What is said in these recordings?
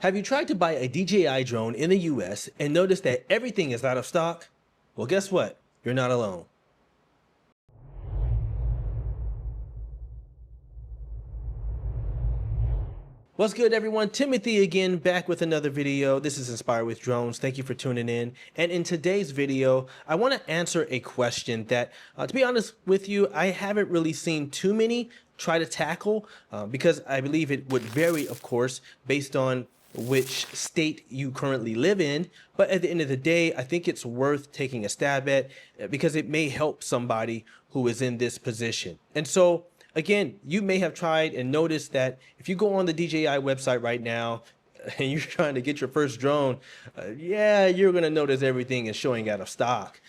Have you tried to buy a DJI drone in the US and noticed that everything is out of stock? Well, guess what? You're not alone. What's good, everyone? Timothy again, back with another video. This is Inspired with Drones. Thank you for tuning in. And in today's video, I want to answer a question that, to be honest with you, I haven't really seen too many try to tackle because I believe it would vary, of course, based on which state you currently live in. But at the end of the day, I think it's worth taking a stab at because it may help somebody who is in this position. And so, again, you may have tried and noticed that if you go on the DJI website right now and you're trying to get your first drone, yeah, you're going to notice everything is showing out of stock.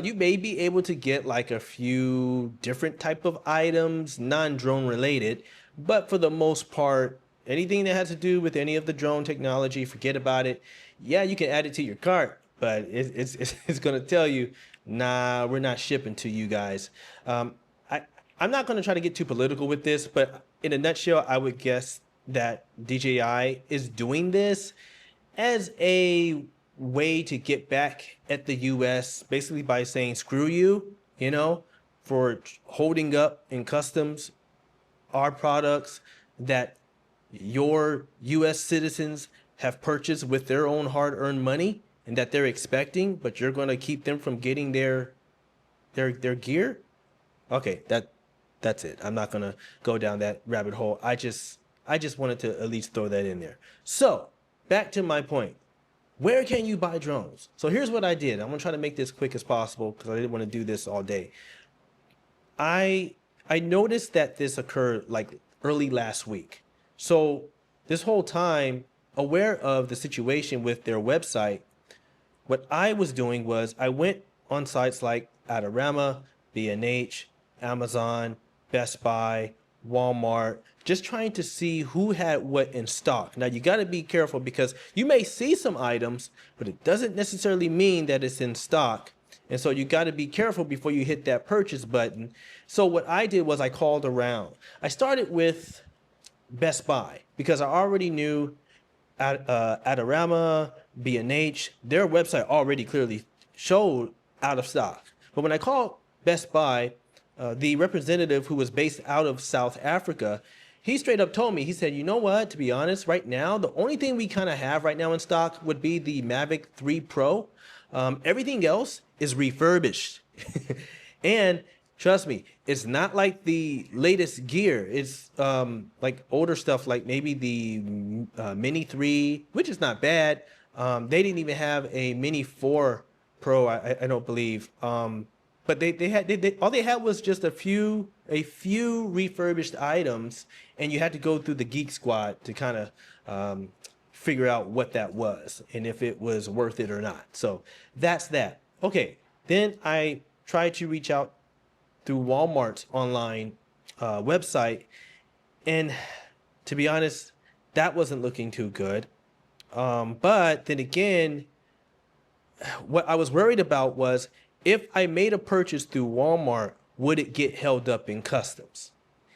You may be able to get like a few different type of items, non-drone related, but for the most part, anything that has to do with any of the drone technology, forget about it. Yeah, you can add it to your cart, but it's going to tell you, nah, we're not shipping to you guys. I'm not going to try to get too political with this, but in a nutshell, I would guess that DJI is doing this as a way to get back at the US, basically by saying, screw you, for holding up in customs our products that your US citizens have purchased with their own hard-earned money and that they're expecting, but you're going to keep them from getting their gear. Okay, that's it. I'm not going to go down that rabbit hole. I just wanted to at least throw that in there. So back to my point. Where can you buy drones? So here's what I did. I'm going to try to make this quick as possible because I didn't want to do this all day. I noticed that this occurred like early last week. So this whole time, aware of the situation with their website, what I was doing was I went on sites like Adorama, B&H, Amazon, Best Buy, Walmart, just trying to see who had what in stock. Now you got to be careful because you may see some items, but it doesn't necessarily mean that it's in stock. And so you got to be careful before you hit that purchase button. So what I did was I called around. I started with Best Buy because I already knew Adorama, B&H, their website already clearly showed out of stock. But when I called Best Buy, the representative who was based out of South Africa, he straight up told me, he said, you know what, to be honest, right now, the only thing we kind of have right now in stock would be the Mavic 3 Pro. Everything else is refurbished. And trust me, it's not like the latest gear. It's like older stuff, like maybe the Mini 3, which is not bad. They didn't even have a Mini 4 Pro, I don't believe. But they all they had was just a few refurbished items, and you had to go through the Geek Squad to kind of figure out what that was and if it was worth it or not. So that's that. Okay, then I tried to reach out through Walmart's online website, and to be honest, that wasn't looking too good. But then again, what I was worried about was if I made a purchase through Walmart, would it get held up in customs?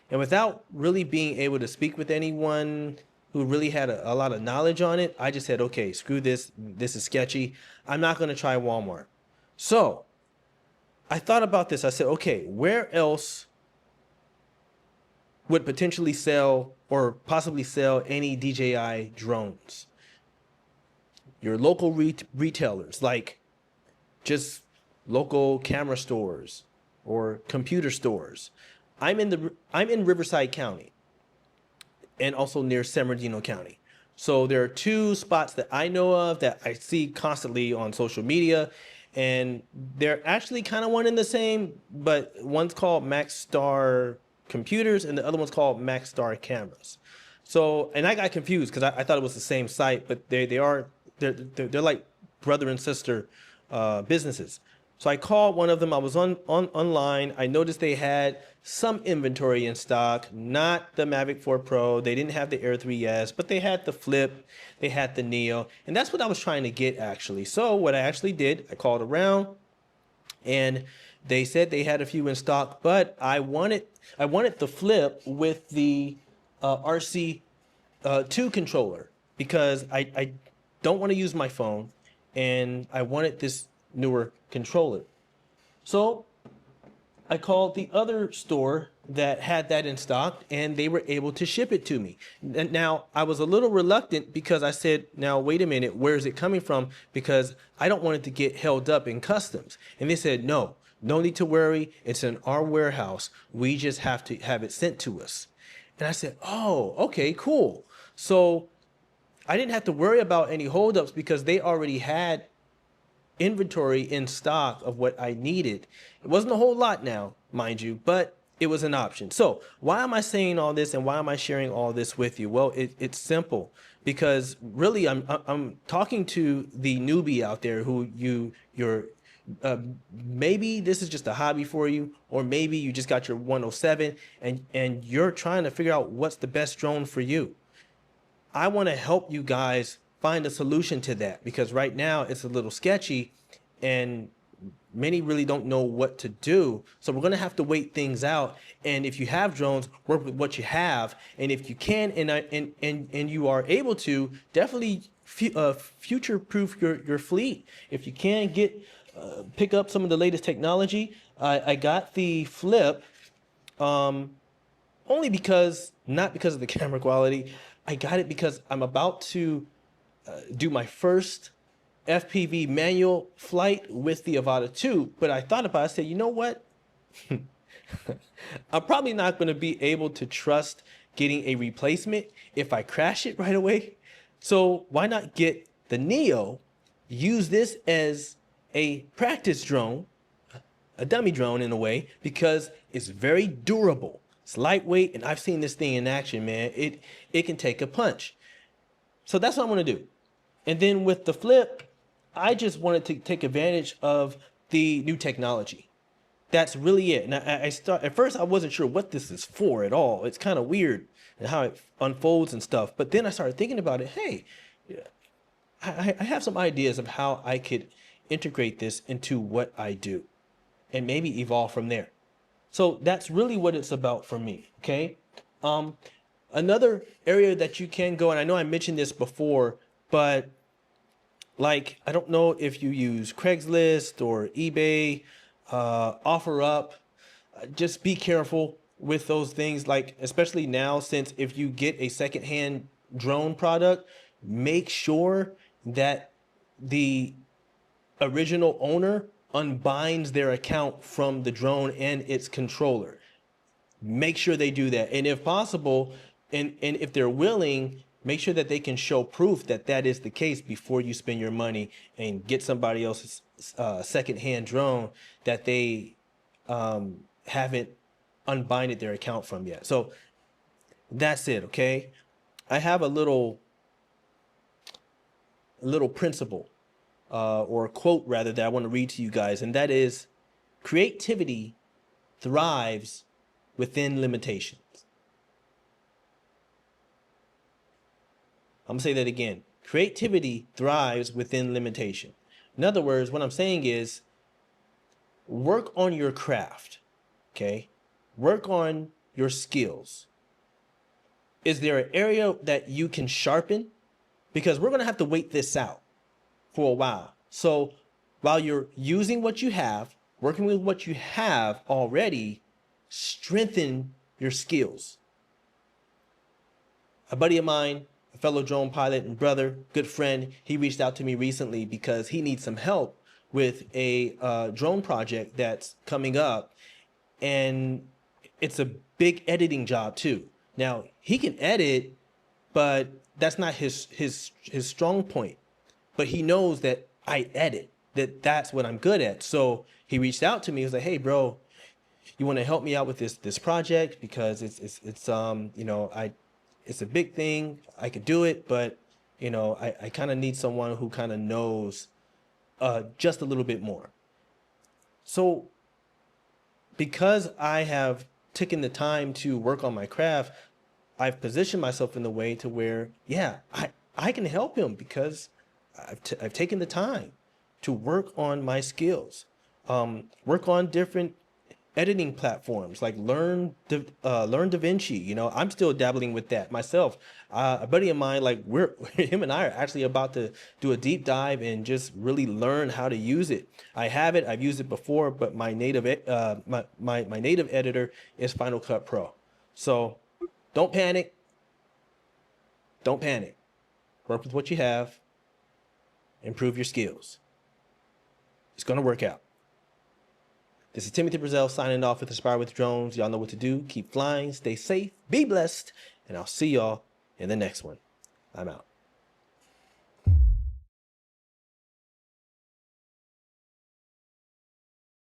And without really being able to speak with anyone who really had a lot of knowledge on it, I just said, okay, screw this. This is sketchy. I'm not going to try Walmart. So I thought about this. I said, okay, where else would potentially sell or possibly sell any DJI drones? Your local retailers, like just local camera stores or computer stores. I'm in Riverside County and also near San Bernardino County. So there are two spots that I know of that I see constantly on social media, and they're actually kind of one and the same, but one's called Maxstar Computers and the other one's called Maxstar Cameras. So, and I got confused because I thought it was the same site, but they're like brother and sister businesses. So I called one of them. I was online. I noticed they had some inventory in stock, not the Mavic 4 Pro. They didn't have the Air 3S, but they had the Flip, they had the Neo, and that's what I was trying to get actually. So what I actually did, I called around, and they said they had a few in stock, but I wanted the Flip with the RC2 controller. because I don't want to use my phone and I wanted this newer controller. So I called the other store that had that in stock and they were able to ship it to me. Now, I was a little reluctant because I said, now, wait a minute, where is it coming from? Because I don't want it to get held up in customs. And they said, no, no need to worry. It's in our warehouse. We just have to have it sent to us. And I said, oh, okay, cool. So I didn't have to worry about any holdups because they already had inventory in stock of what I needed. It wasn't a whole lot now, mind you, but it was an option. So why am I saying all this and why am I sharing all this with you? Well, it's simple because really I'm talking to the newbie out there who you're maybe this is just a hobby for you, or maybe you just got your 107 and you're trying to figure out what's the best drone for you. I want to help you guys find a solution to that because right now it's a little sketchy and many really don't know what to do. So we're going to have to wait things out. And if you have drones, work with what you have. And if you can and you are able to, definitely future proof your fleet. If you can pick up some of the latest technology. I got the Flip only because, not because of the camera quality. I got it because I'm about to do my first FPV manual flight with the Avata 2, but I thought about it, I said, you know what? I'm probably not going to be able to trust getting a replacement if I crash it right away. So why not get the Neo, use this as a practice drone, a dummy drone in a way, because it's very durable. It's lightweight, and I've seen this thing in action, man. It can take a punch. So that's what I'm going to do. And then with the Flip, I just wanted to take advantage of the new technology. That's really it. And at first I wasn't sure what this is for at all. It's kind of weird and how it unfolds and stuff. But then I started thinking about it. Hey, I have some ideas of how I could integrate this into what I do and maybe evolve from there. So that's really what it's about for me. Okay. Another area that you can go, and I know I mentioned this before, but like, I don't know if you use Craigslist or eBay, OfferUp, just be careful with those things. Like, especially now, since if you get a secondhand drone product, make sure that the original owner unbinds their account from the drone and its controller. Make sure they do that. And if possible, and if they're willing, make sure that they can show proof that that is the case before you spend your money and get somebody else's secondhand drone that they haven't unbinded their account from yet. So that's it, okay? I have a little principle or a quote rather that I want to read to you guys, and that is, creativity thrives within limitations. I'm gonna say that again. Creativity thrives within limitation. In other words, what I'm saying is work on your craft, okay? Work on your skills. Is there an area that you can sharpen? Because we're gonna have to wait this out for a while. So while you're using what you have, working with what you have already, strengthen your skills. A buddy of mine, a fellow drone pilot and brother, good friend, he reached out to me recently because he needs some help with a drone project that's coming up, and it's a big editing job too. Now, he can edit, but that's not his strong point. But he knows that I edit, that's what I'm good at. So he reached out to me. He was like, "Hey, bro, you want to help me out with this project because it's you know, it's a big thing. I could do it, but you know, I kind of need someone who kind of knows just a little bit more." So because I have taken the time to work on my craft, I've positioned myself in the way to where, yeah, I can help him because I've taken the time to work on my skills, work on different editing platforms like Learn DaVinci. You know, I'm still dabbling with that myself. A buddy of mine, like him and I are actually about to do a deep dive and just really learn how to use it. I have it, I've used it before, but my native my native editor is Final Cut Pro. So don't panic. Don't panic. Work with what you have. Improve your skills. It's gonna work out. This is Timothy Brazell signing off with Inspire with Drones. Y'all know what to do. Keep flying, stay safe, be blessed, and I'll see y'all in the next one. I'm out.